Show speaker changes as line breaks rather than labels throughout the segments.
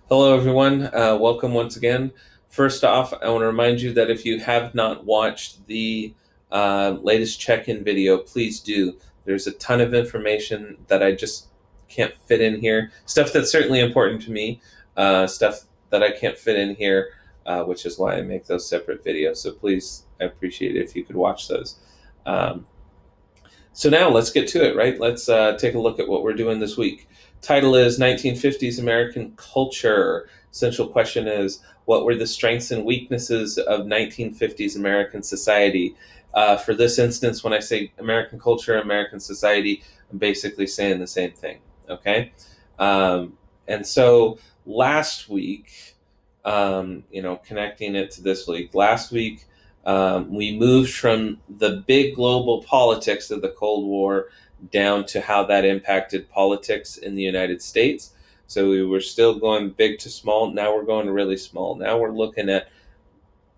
Hello, everyone. Welcome once again. First off, I want to remind you that if you have not watched the latest check-in video, please do. There's a ton of information that I just can't fit in here. Stuff that's certainly important to me, stuff that I can't fit in here, which is why I make those separate videos. So please, I appreciate it if you could watch those. Um, so now let's get to it, right? Let's take a look at what we're doing this week. Title is 1950s American Culture. Central question is, what were the strengths and weaknesses of 1950s American society? For this instance, when I say American culture, American society, I'm basically saying the same thing, okay? And so last week, connecting it to this week, last week, we moved from the big global politics of the Cold War down to how that impacted politics in the United States. So we were still going big to small. Now we're going really small. Now we're looking at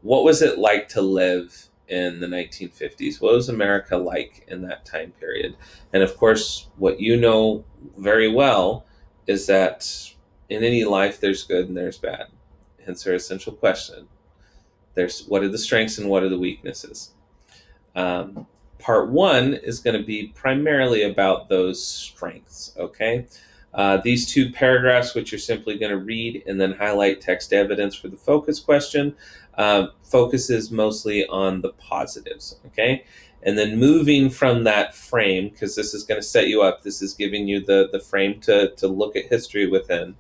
what was it like to live in the 1950s? What was America like in that time period? And of course, what you know very well is that in any life, there's good and there's bad. Hence our essential question. There's what are the strengths and what are the weaknesses? Part one is going to be primarily about those strengths, okay? These two paragraphs, which you're simply going to read and then highlight text evidence for the focus question, focuses mostly on the positives, okay? And then moving from that frame, because this is going to set you up, this is giving you the frame to look at history within.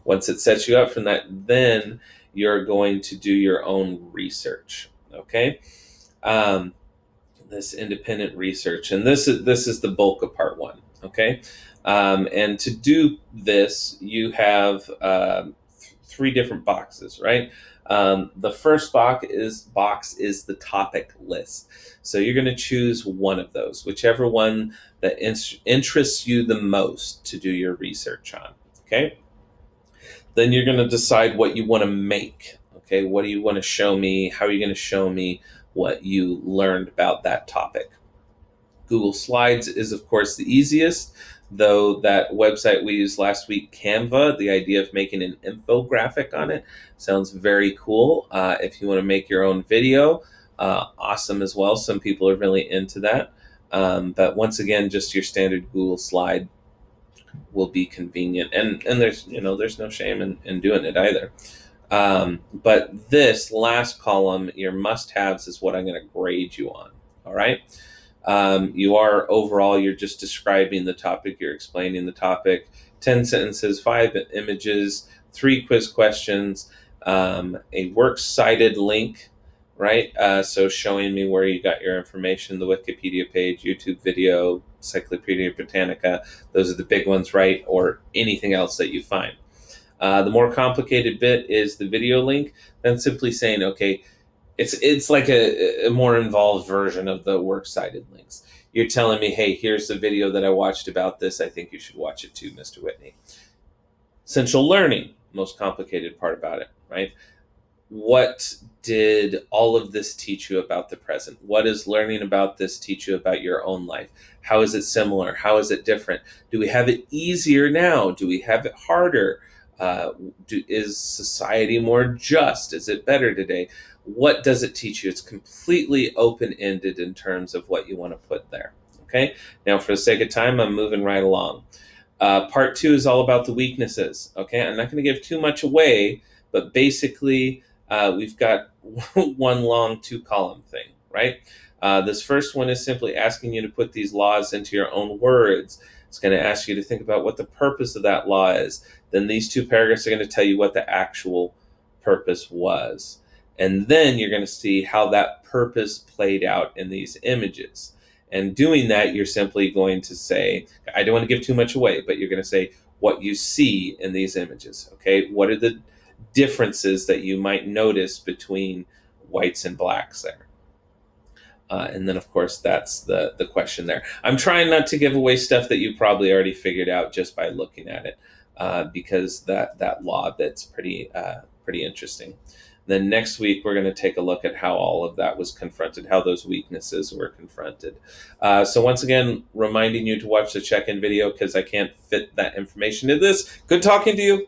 Once it sets you up from that, then you're going to do your own research, okay? This independent research, and this is the bulk of part one, okay? And to do this, you have three different boxes, right? The first box is the topic list. So you're going to choose one of those, whichever one that interests you the most to do your research on, okay? Then you're going to decide what you want to make. Okay, what do you want to show me? How are you going to show me what you learned about that topic? Google Slides is, of course, the easiest, though that website we used last week, Canva, the idea of making an infographic on it sounds very cool. If you want to make your own video, awesome as well. Some people are really into that. But once again, just your standard Google slide will be convenient, and there's no shame in doing it either. But this last column, your must-haves, is what I'm going to grade you on. All right. You're just describing the topic, you're explaining the topic. 10 sentences, 5 images, 3 quiz questions, a works cited link, right? So showing me where you got your information, the Wikipedia page, YouTube video, Encyclopedia Britannica, those are the big ones, right? Or anything else that you find. The more complicated bit is the video link, then simply saying, okay, it's like a more involved version of the works cited links. You're telling me, hey, here's the video that I watched about this. I think you should watch it too, Mr. Whitney. Essential learning, most complicated part about it, right? What did all of this teach you about the present? What does learning about this teach you about your own life? How is it similar? How is it different? Do we have it easier now? Do we have it harder? Is society more just? Is it better today? What does it teach you? It's completely open-ended in terms of what you want to put there. Okay. Now, for the sake of time, I'm moving right along. Part two is all about the weaknesses. Okay. I'm not going to give too much away, but basically, we've got one long 2-column thing, right? This first one is simply asking you to put these laws into your own words. It's going to ask you to think about what the purpose of that law is. Then these 2 paragraphs are going to tell you what the actual purpose was. And then you're going to see how that purpose played out in these images. And doing that, you're simply going to say, I don't want to give too much away, but you're going to say what you see in these images. Okay, what are the differences that you might notice between whites and blacks there? And then, of course, that's the question there. I'm trying not to give away stuff that you probably already figured out just by looking at it, because that law that's pretty interesting. Then next week, we're going to take a look at how all of that was confronted, how those weaknesses were confronted. So once again, reminding you to watch the check-in video because I can't fit that information in this. Good talking to you.